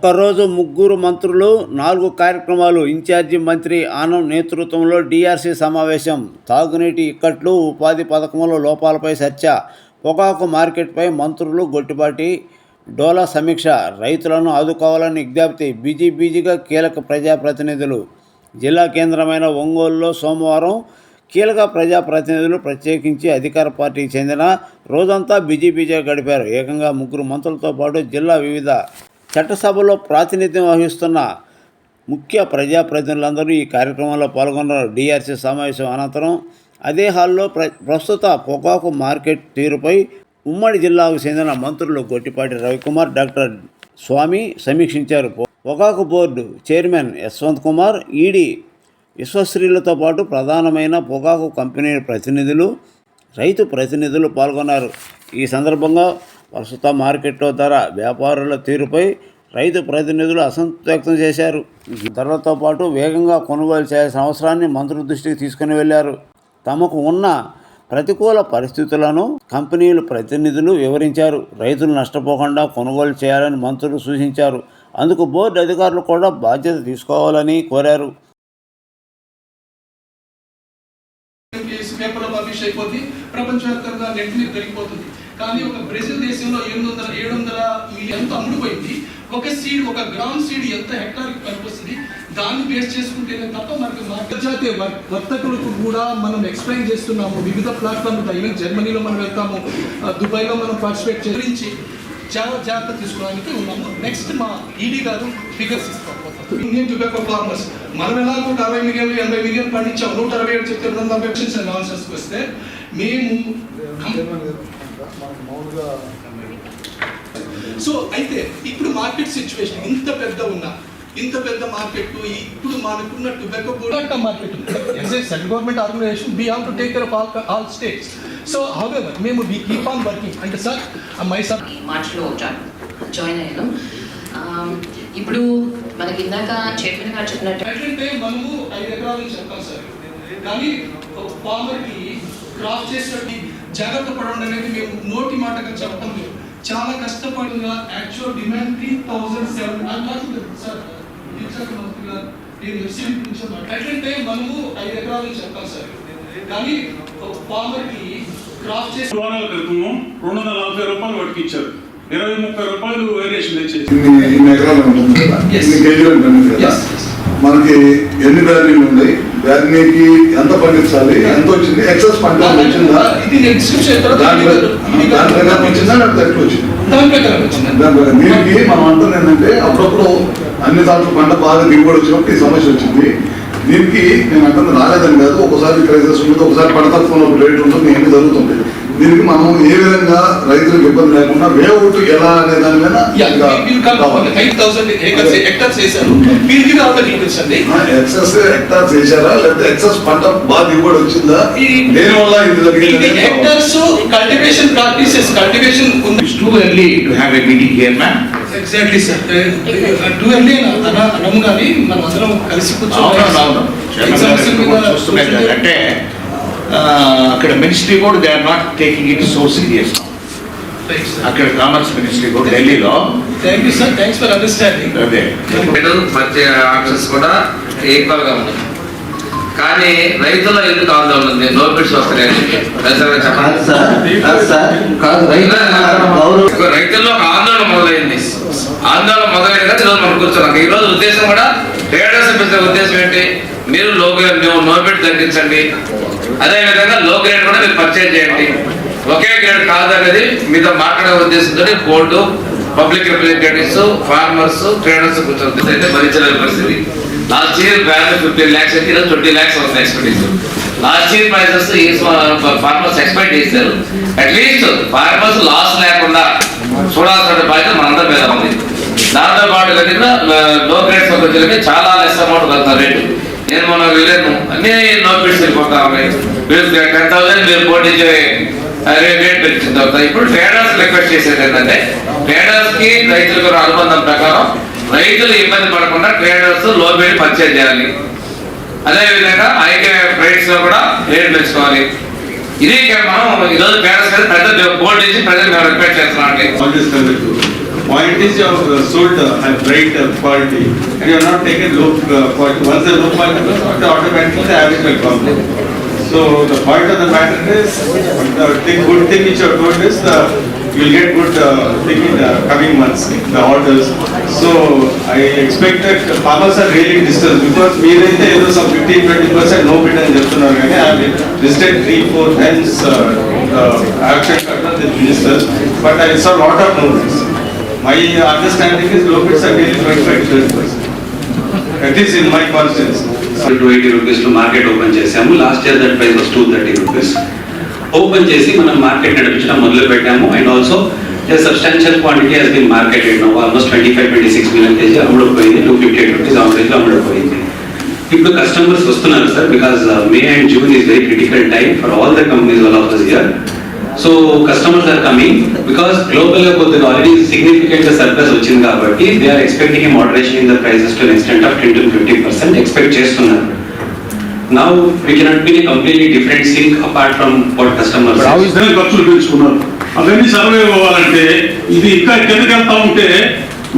ఒక్కరోజు ముగ్గురు మంత్రులు 4 కార్యక్రమాలు. ఇన్ఛార్జి మంత్రి ఆనం నేతృత్వంలో డీఆర్సీ సమావేశం. తాగునీటి ఇక్కట్లు, ఉపాధి పథకంలో లోపాలపై చర్చ. పొగాకు మార్కెట్పై మంత్రులు గొట్టిపాటి డోలా సమీక్ష. రైతులను ఆదుకోవాలని విజ్ఞప్తి. బిజీగా కీలక ప్రజాప్రతినిధులు. జిల్లా కేంద్రమైన ఒంగోలులో సోమవారం కీలక ప్రజాప్రతినిధులు, ప్రత్యేకించి అధికార పార్టీకి చెందిన రోజంతా బిజీగా గడిపారు. ఏకంగా 3 మంత్రులతో పాటు జిల్లా వివిధ చట్టసభలో ప్రాతినిధ్యం వహిస్తున్న ముఖ్య ప్రజాప్రతినిధులందరూ ఈ కార్యక్రమంలో పాల్గొన్నారు. డీఆర్సీ సమావేశం అనంతరం అదే హాల్లో ప్రస్తుత పొగాకు మార్కెట్ తీరుపై ఉమ్మడి జిల్లాకు చెందిన మంత్రులు గొట్టిపాటి రవికుమార్, డాక్టర్ స్వామి సమీక్షించారు. పొగాకు board chairman Yashwant Kumar, ED విశ్వశ్రీలతో పాటు ప్రధానమైన పొగాకు కంపెనీ ప్రతినిధులు, రైతు ప్రతినిధులు పాల్గొన్నారు. ఈ సందర్భంగా ప్రస్తుత మార్కెట్లో ధర, వ్యాపారుల తీరుపై రైతు ప్రతినిధులు అసంతృప్తి వ్యక్తం చేశారు. ధరలతో పాటు వేగంగా కొనుగోలు చేయాల్సిన అవసరాన్ని మంత్రుల దృష్టికి తీసుకుని వెళ్లారు. తమకు ఉన్న ప్రతికూల పరిస్థితులను కంపెనీల ప్రతినిధులు వివరించారు. రైతులు నష్టపోకుండా కొనుగోలు చేయాలని మంత్రులు సూచించారు. అందుకు బోర్డు అధికారులు కూడా బాధ్యత తీసుకోవాలని కోరారు. ప్రపంచవ్యాప్తంగా నెట్ మీద పెరిగిపోతుంది. కానీ ఒక బ్రెజిల్ దేశంలో 700 మిలియన్ అమ్ముడుపోయింది. ఒక సీడ్, ఒక గ్రామ్ సీడ్ ఎంత హెక్టార్కి పనికొస్తుంది, దాన్ని బేస్ చేసుకుంటేనే తప్ప మనకి అంతర్జాతీయ వర్తకులకు కూడా మనం ఎక్స్ప్లెయిన్ చేస్తున్నాము. వివిధ ప్లాట్ఫామ్లు, ఈవెన్ జర్మనీలో మనం వెళ్తాము, దుబాయ్లో మనం పార్టిసిపేట్ చేయించి చాలా జాగ్రత్త తీసుకోవడానికి ఉన్నాము. నెక్స్ట్ మా ఈడీ గారు ఫిగర్స్ ఇస్తాం. ఇండియన్ టొబాకో ఫార్మర్స్ మనం ఎలా 160 మిలియన్లు 80 మిలియన్ పండించాం. 167 చెప్తే 240 నాన్సెన్స్కి వస్తే మేము సో అయితే ఇప్పుడు మార్కెట్ సిచ్యువేషన్ ఇంత పెద్ద మార్కెట్, ఇప్పుడు మనకున్న tobacco board market central government organisation we have to take care of all states. So however మేము వీ కీప్ ఆన్ వర్కింగ్. అంటే సార్ మార్చ్లో జాయిన్ అయ్యాను. ఇప్పుడు మనకి ఇందాక చైర్మన్ గారు చెప్పినట్టు అంటే మనము 5 ఎకరాల నుంచి చెప్తాం సార్, కానీ ఫార్మర్కి క్రాప్ చేసేటప్పుడు జాగ్రత్త పడండి అనేది మేము నోటి మాటగా చెప్పడం లేదు. చాలా కష్టపడిగా యాక్చువల్ డిమాండ్ 3,700 సార్. ఎట్లంటే మనము 5 ఎకరాల నుంచి చెప్తాం సార్, కానీ ఫార్మర్కి క్రాప్ చేసే 240 రూపాయలు వాటికి ఇచ్చారు. 20-30 రూపాయలు వేరియేషన్ తెచ్చేసి మనకి ఎన్ని బ్యారీలు ఉన్నాయి, బ్యారీకి ఎంత పండించాలి, ఎంత వచ్చింది, ఎక్సెస్ పంట వచ్చిందా, దాని ప్రకారం వచ్చిందా, తక్కువ వచ్చింది దాని ప్రకారం. దీనికి మనం అంటుంది ఏంటంటే అప్పుడప్పుడు అన్ని దాంట్లో పంట బాగా దిగుబడి వచ్చినప్పుడు ఈ సమస్య వచ్చింది. దీనికి నేను అంటుంది రాలేదని కాదు, ఒకసారి క్రైసిస్ ఉంటుంది, ఒకసారి పంట తక్కువ రేట్ ఉంటుంది, ఇవన్నీ జరుగుతుంది. దీనికి మనం ఏ విధంగా రైతులకు ఇబ్బంది లేకుండా వేఅవుట్ ఎలా అనే దాని మీద ఎక్సెస్ హెక్టార్స్ వేసారా, లేకపోతే ఎక్సెస్ పంట బాగా దిగుబడి వచ్చిందా, దేని వల్ల ఇది జరిగింది. ఎగ్జాక్ట్లీ సార్, టూ ఎర్లీ అనము కానీ మనం అందరం కలిసి అంటే అక్కడ మినిస్ట్రీ కూడా they are not taking it so serious. అక్కడ కామర్స్ మినిస్ట్రీ కూడా ఢిల్లీలో. Thank you sir, thanks for understanding. అదే మధ్య ఆప్షన్స్ కూడా ఈక్వల్ గా ఉన్నాయి. కానీ రైతుల ఎందుకు ఆందోళన ఉంది? నో బిడ్స్ వస్తున్నాయి. రైతుల్లో ఆందోళన మొదలైంది. ఆందోళన మొదలైంది కదా ఈరోజు మనం కూర్చున్నాం. ఈ రోజు ఉద్దేశం కూడా ట్రేడర్స్ పెంచే ఉద్దేశం ఏంటి? మీరు నో బిడ్ తగ్గించండి, అదేవిధంగా లో గ్రేడ్ కూడా మీరు పర్చేజ్ చేయండి. ఒకే గ్రేడ్ కాదనేది మీతో మాట్లాడే ఉద్దేశంతో board, public representatives, farmers, traders కూర్చొని భరించలేని పరిస్థితి. లాస్ట్ ఇయర్ వాల్యూ 15 lakhs అయితే ఈరోజు 20 lakhs అవుతుంది expectation. Last year prices farmers expect చేశారు. అట్లీస్ట్ ఫార్మర్స్ లాస్ లేకుండా చూడాల్సిన బాధ్యత మనందరి మీద ఉంది. దాంతో పాటు కనుక లో గ్రేడ్ సొసైటీలకి చాలా లెస్ అమౌంట్ కలుగుతారు రేటు. నేను మొన్న వెళ్ళాను, అన్ని నో బిడ్స్ వెళ్ళిపోతా ఉన్నాయి. 10,000 మీరు పోటీచే రేట్ పెంచిన తర్వాత ఇప్పుడు ట్రేడర్స్ రిక్వెస్ట్ చేసేది ఏంటంటే, ట్రేడర్స్ కి రైతులకు అనుబంధం ప్రకారం రైతులు ఇబ్బంది పడకుండా ట్రేడర్స్ లో బిడ్ పర్చేజ్ చేయాలి. అదేవిధంగా ఐకే ప్రైస్ లో కూడా రేట్ పెంచుకోవాలి. ఇది మనం ఈరోజు ట్రేడర్స్ పెద్ద బోర్డు నుంచి ప్రజలు మేము రిక్వెస్ట్ చేస్తున్నాం. Point is you have sold bright quality and you have not taken low quality. Once the low quality comes, automatically the average will come. So the point of the matter is, the good thing which you have told is you will get good thing in the coming months, the orders. So I expect that the farmers are really disturbed because we are some 15-20% no bid and just I have visited 3-4 times action with the minister, but I saw lot of no bids. My understanding is low bids are really 25-30%. At least in my constituency. 280 rupees to market open చేసాము. Last year that price was 230 rupees. Open చేసి మనం market నడిపించడం మొదలు పెట్టాము. And also substantial quantity has been marketed now. Almost 25-26 million KG అమ్ముడుపోయింది. 258 rupees average అమ్ముడుపోయింది. ఇప్పుడు customers వస్తున్నారు sir, because May and June is very critical time for all the companies all of this year. So customers are coming because global గా కొద్దిగా already significant surplus వచ్చింది కాబట్టి they are expecting a moderation in the prices to extent of 10-15% expect చేస్తున్నారు. Now we cannot be a completely different sync apart from what customers. ఖర్చులు పెంచుకున్నారు. అవన్నీ survey అవ్వాలంటే ఇది ఇంకా కిందకి వెళ్తా ఉంటే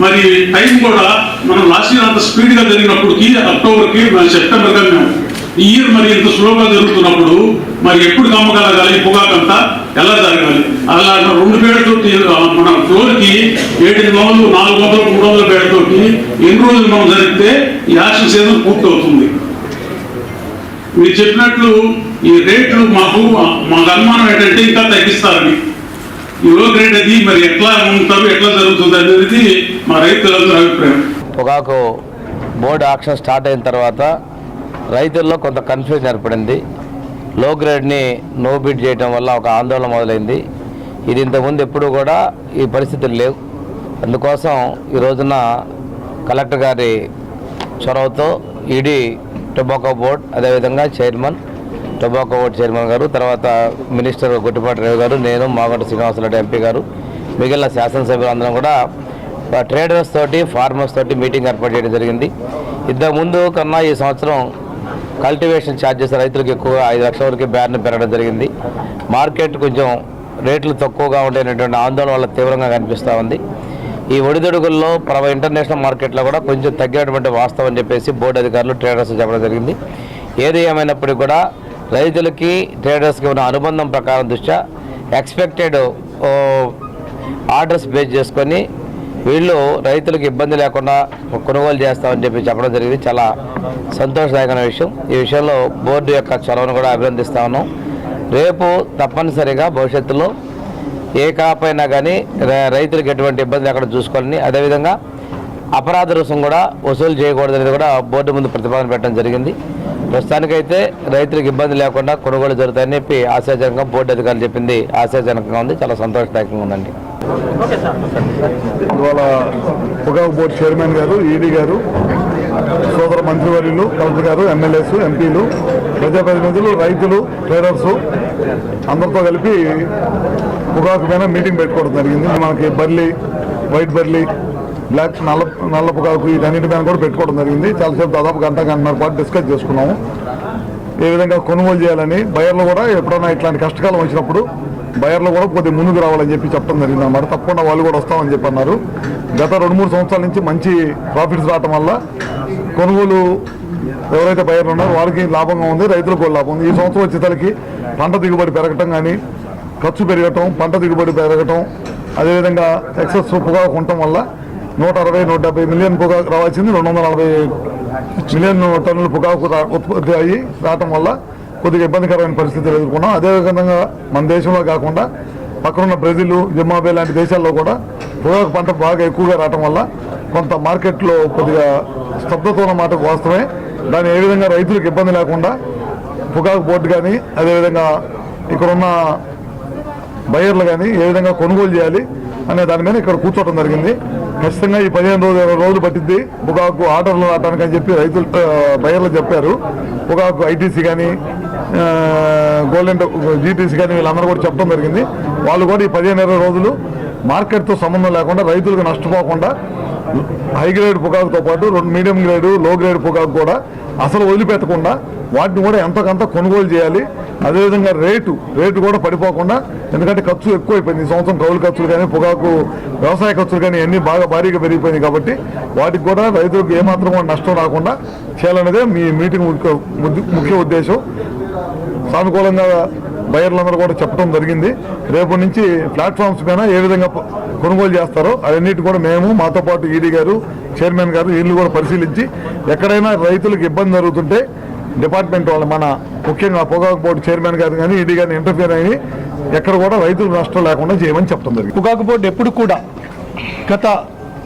మరి టైం కూడా మనం లాస్ట్ ఇయర్ అంత స్పీడ్ గా జరిగినప్పటికీ అక్టోబర్కి సెప్టెంబర్ గా మేము ఈ ఇయర్ మరి ఇంత స్లోగా జరుగుతున్నప్పుడు మరి ఎప్పుడు కమ్మగలగాలి, పొగాకంతా ఎలా జరగాలి? అలా 2 పేడతోటి మన ఫ్లోర్కి 700, 400, 300 పేడతోటి ఎన్ని రోజులు మనం జరిగితే ఈ యాక్షన్ సీజన్ పూర్తి అవుతుంది. మీరు చెప్పినట్లు ఈ రేట్లు మాకు అనుమానం ఏంటంటే ఇంకా తగ్గిస్తారని. ఈ లో గ్రేడ్ అది మరి ఎట్లా ఉంటారు, ఎట్లా జరుగుతుంది అనేది మా రైతులందరూ అభిప్రాయం. పొగాకు బోర్డు ఆక్షన్ స్టార్ట్ అయిన తర్వాత రైతుల్లో కొంత కన్ఫ్యూజన్ ఏర్పడింది. లో గ్రేడ్ని నో బిడ్ చేయడం వల్ల ఒక ఆందోళన మొదలైంది. ఇది ఇంతకుముందు ఎప్పుడు కూడా ఈ పరిస్థితులు లేవు. అందుకోసం ఈ రోజున కలెక్టర్ గారి చొరవతో ఈడీ టొబాకో బోర్డ్, అదేవిధంగా చైర్మన్ టొబాకో బోర్డ్ చైర్మన్ గారు, తర్వాత మినిస్టర్ గుట్టిపాటి రవి గారు, నేను మాగంటి శ్రీనివాసరెడ్డి ఎంపీ గారు, మిగిలిన శాసనసభ్యులు అందరం కూడా ట్రేడర్స్ తోటి, ఫార్మర్స్ తోటి మీటింగ్ ఏర్పాటు చేయడం జరిగింది. ఇంతకుముందు కన్నా ఈ సంవత్సరం కల్టివేషన్ ఛార్జెస్ రైతులకు ఎక్కువ 5 లక్షల వరకు బ్యాన్ పెరగడం జరిగింది. మార్కెట్ కొంచెం రేట్లు తక్కువగా ఉండేటువంటి ఆందోళన వల్ల తీవ్రంగా కనిపిస్తూ ఉంది. ఈ ఒడిదొడుగుల్లో ఇంటర్నేషనల్ మార్కెట్లో కూడా కొంచెం తగ్గినటువంటి వాస్తవం అని చెప్పేసి బోర్డు అధికారులు ట్రేడర్స్ చెప్పడం జరిగింది. ఏది ఏమైనప్పటికీ కూడా రైతులకి ట్రేడర్స్కి ఉన్న అనుబంధం ప్రకారం దృష్ట్యా ఎక్స్పెక్టెడ్ ఆర్డర్స్ బేస్ చేసుకొని వీళ్ళు రైతులకు ఇబ్బంది లేకుండా కొనుగోలు చేస్తామని చెప్పడం జరిగింది. చాలా సంతోషదాయకమైన విషయం. ఈ విషయంలో బోర్డు యొక్క చొరవను కూడా అభినందిస్తా ఉన్నాం. రేపు తప్పనిసరిగా భవిష్యత్తులో ఏ కాపైనా కానీ రైతులకు ఎటువంటి ఇబ్బంది లేకుండా చూసుకోవాలని, అదేవిధంగా అపరాధ రుసుం కూడా వసూలు చేయకూడదనేది కూడా బోర్డు ముందు ప్రతిపాదన పెట్టడం జరిగింది. ప్రస్తుతానికైతే రైతులకు ఇబ్బంది లేకుండా కొనుగోలు జరుగుతాయని చెప్పి ఆశాజనకంగా బోర్డు అధికారులు చెప్పింది ఆశాజనకంగా ఉంది. చాలా సంతోషదాయకంగా ఉందండి. ఇవాళ పొగాకు బోర్డు చైర్మన్ గారు, ఈడీ గారు, సోదర మంత్రివర్యులు, కలెక్టర్ గారు, ఎమ్మెల్యేస్, ఎంపీలు, ప్రజాప్రతినిధులు, రైతులు, ట్రేడర్స్ అందరితో కలిపి పొగాకు పైన మీటింగ్ పెట్టుకోవడం జరిగింది. మనకి బర్లీ, వైట్ బర్లీ, బ్లాక్ నల్ల పొగాకు వీటన్నిటి పైన కూడా పెట్టుకోవడం జరిగింది. చాలాసేపు దాదాపు గంటన్నర పాటు డిస్కస్ చేసుకున్నాము. ఏ విధంగా కొనుగోలు చేయాలని, బయర్లు కూడా ఎప్పుడైనా ఇట్లాంటి కష్టకాలం వచ్చినప్పుడు బయర్లు కూడా కొద్దిగా ముందుకు రావాలని చెప్పి చెప్పడం జరిగింది అన్నమాట. తప్పకుండా వాళ్ళు కూడా వస్తామని చెప్పి అన్నారు. గత 2-3 సంవత్సరాల నుంచి మంచి ప్రాఫిట్స్ రావటం వల్ల కొనుగోలు ఎవరైతే బయర్లు ఉన్నారో వారికి లాభంగా ఉంది, రైతులకు కూడా లాభం ఉంది. ఈ సంవత్సరం వచ్చేసరికి పంట దిగుబడి పెరగటం కానీ, ఖర్చు పెరగటం, పంట దిగుబడి పెరగటం, అదేవిధంగా ఎక్సెస్ పొగాకు ఉండటం వల్ల 160-170 మిలియన్ పొగాకు రావాల్సింది 240 మిలియన్ టన్నుల పొగాకు ఉత్పత్తి అయ్యి రావటం వల్ల కొద్దిగా ఇబ్బందికరమైన పరిస్థితులు ఎదుర్కొన్నాం. అదేవిధంగా మన దేశంలో కాకుండా పక్కనున్న బ్రెజిల్, జింబాబ్వే లాంటి దేశాల్లో కూడా పొగాకు పంట బాగా ఎక్కువగా రావటం వల్ల కొంత మార్కెట్లో కొద్దిగా స్తబ్దత ఉన్న మాటకు వాస్తవమే. దాన్ని ఏ విధంగా రైతులకు ఇబ్బంది లేకుండా పొగాకు బోర్డు కానీ, అదేవిధంగా ఇక్కడున్న బయర్లు కానీ ఏ విధంగా కొనుగోలు చేయాలి అనే దాని మీద ఇక్కడ కూర్చోవడం జరిగింది. ఖచ్చితంగా ఈ 15 రోజులు పట్టిద్ది పొగాకు ఆర్డర్లు రావడానికి అని చెప్పి రైతులు బయర్లు చెప్పారు. పొగాకు ఐటీసీ కానీ, గోల్డెన్ జీటీసీ కానీ వీళ్ళందరూ కూడా చెప్పడం జరిగింది. వాళ్ళు కూడా ఈ 15-20 రోజులు మార్కెట్తో సంబంధం లేకుండా రైతులకు నష్టపోకుండా హై గ్రేడ్ పొగాకుతో పాటు 2 మీడియం గ్రేడు లో గ్రేడ్ పొగాకు కూడా అసలు వదిలిపెట్టకుండా వాటిని కూడా ఎంతకంత కొనుగోలు చేయాలి. అదేవిధంగా రేటు కూడా పడిపోకుండా, ఎందుకంటే ఖర్చు ఎక్కువైపోయింది ఈ సంవత్సరం. కౌలు ఖర్చులు కానీ పొగాకు వ్యవసాయ ఖర్చులు కానీ అన్నీ బాగా భారీగా పెరిగిపోయినాయి కాబట్టి వాటికి కూడా రైతులకు ఏమాత్రం కూడా నష్టం రాకుండా చేయాలనేదే మీ మీటింగ్ ముఖ్య ఉద్దేశం. సానుకూలంగా బయర్లందరూ కూడా చెప్పడం జరిగింది. రేపు నుంచి ప్లాట్ఫామ్స్ పైన ఏ విధంగా కొనుగోలు చేస్తారో అవన్నిటి కూడా మేము, మాతో పాటు ఈడీ గారు, చైర్మన్ గారు వీళ్ళు కూడా పరిశీలించి ఎక్కడైనా రైతులకు ఇబ్బంది జరుగుతుంటే డిపార్ట్మెంట్ వాళ్ళు, మన ముఖ్యంగా పొగాకు బోర్డు చైర్మన్ గారు కానీ ఈడీ గారిని ఇంటర్ఫియర్ అయ్యి ఎక్కడ కూడా రైతులకు నష్టం లేకుండా చేయమని చెప్తాం జరిగింది. పొగాకు బోర్డు ఎప్పుడు కూడా గత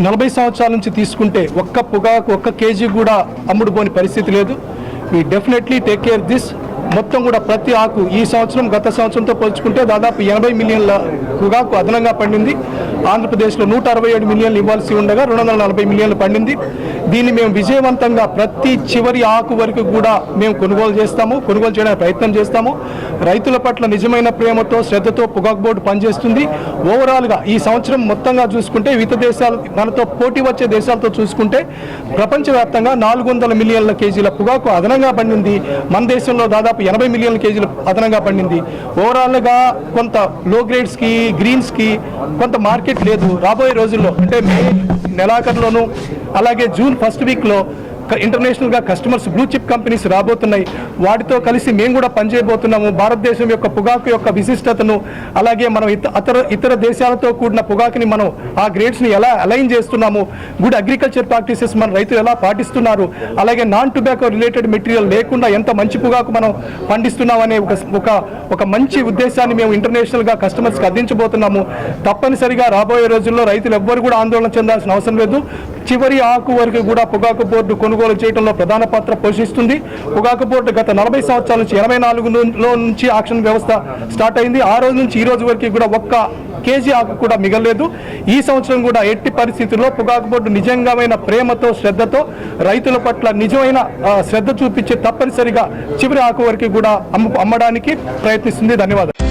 40 సంవత్సరాల నుంచి తీసుకుంటే ఒక్క కేజీ కూడా అమ్ముడుపోని పరిస్థితి లేదు. We definitely take care this. మొత్తం కూడా ప్రతి ఆకు ఈ సంవత్సరం గత సంవత్సరంతో పోల్చుకుంటే దాదాపు 80 మిలియన్ల పొగాకు అదనంగా పండింది. ఆంధ్రప్రదేశ్లో 167 మిలియన్లు ఇవ్వాల్సి ఉండగా 240 మిలియన్లు పండింది. దీన్ని మేము విజయవంతంగా ప్రతి చివరి ఆకు వరకు కూడా మేము కొనుగోలు చేయడానికి ప్రయత్నం చేస్తాము. రైతుల పట్ల నిజమైన ప్రేమతో శ్రద్ధతో పొగాకు బోర్డు పనిచేస్తుంది. ఓవరాల్గా ఈ సంవత్సరం మొత్తంగా చూసుకుంటే వివిధ దేశాలు, మనతో పోటీ వచ్చే దేశాలతో చూసుకుంటే ప్రపంచవ్యాప్తంగా 400 మిలియన్ల కేజీల పొగాకు అదనంగా పండింది. మన దేశంలో దాదాపు 80 మిలియన్ల కేజీలు అదనంగా పండింది. ఓవరాల్గా కొంత లో గ్రేడ్స్కి, గ్రీన్స్కి కొంత మార్కెట్ లేదు. రాబోయే రోజుల్లో అంటే మే నెలాఖరులోను అలాగే జూన్ ఫస్ట్ వీక్లో ఇంటర్నేషనల్గా కస్టమర్స్ బ్లూ చిప్ కంపెనీస్ రాబోతున్నాయి. వాటితో కలిసి మేము కూడా పనిచేయబోతున్నాము. భారతదేశం యొక్క పొగాకు యొక్క విశిష్టతను, అలాగే మనం ఇతర దేశాలతో కూడిన పొగాకుని మనం ఆ గ్రేడ్స్ని ఎలా అలైన్ చేస్తున్నాము, గుడ్ అగ్రికల్చర్ ప్రాక్టీసెస్ మన రైతులు ఎలా పాటిస్తున్నారు, అలాగే నాన్ టొబాకో రిలేటెడ్ మెటీరియల్ లేకుండా ఎంత మంచి పొగాకు మనం పండిస్తున్నాం అనే ఒక మంచి ఉద్దేశాన్ని మేము ఇంటర్నేషనల్గా కస్టమర్స్కి అందించబోతున్నాము. తప్పనిసరిగా రాబోయే రోజుల్లో రైతులు ఎవ్వరు కూడా ఆందోళన చెందాల్సిన అవసరం లేదు. చివరి ఆకు వరకు కూడా పొగాకు బోర్డు కొనుగోలు చేయడంలో ప్రధాన పాత్ర పోషిస్తుంది. పొగాకు బోర్డు గత 40 సంవత్సరాల నుంచి 84లో నుంచి ఆక్షన్ వ్యవస్థ స్టార్ట్ అయింది. ఆ రోజు నుంచి ఈ రోజు వరకు కూడా ఒక్క కేజీ ఆకు కూడా మిగలలేదు. ఈ సంవత్సరం కూడా ఎట్టి పరిస్థితుల్లో పొగాకు బోర్డు నిజంగామైన ప్రేమతో, శ్రద్ధతో రైతుల పట్ల నిజమైన శ్రద్ధ చూపించి తప్పనిసరిగా చివరి ఆకు వరకు కూడా అమ్మడానికి ప్రయత్నిస్తుంది. ధన్యవాదాలు.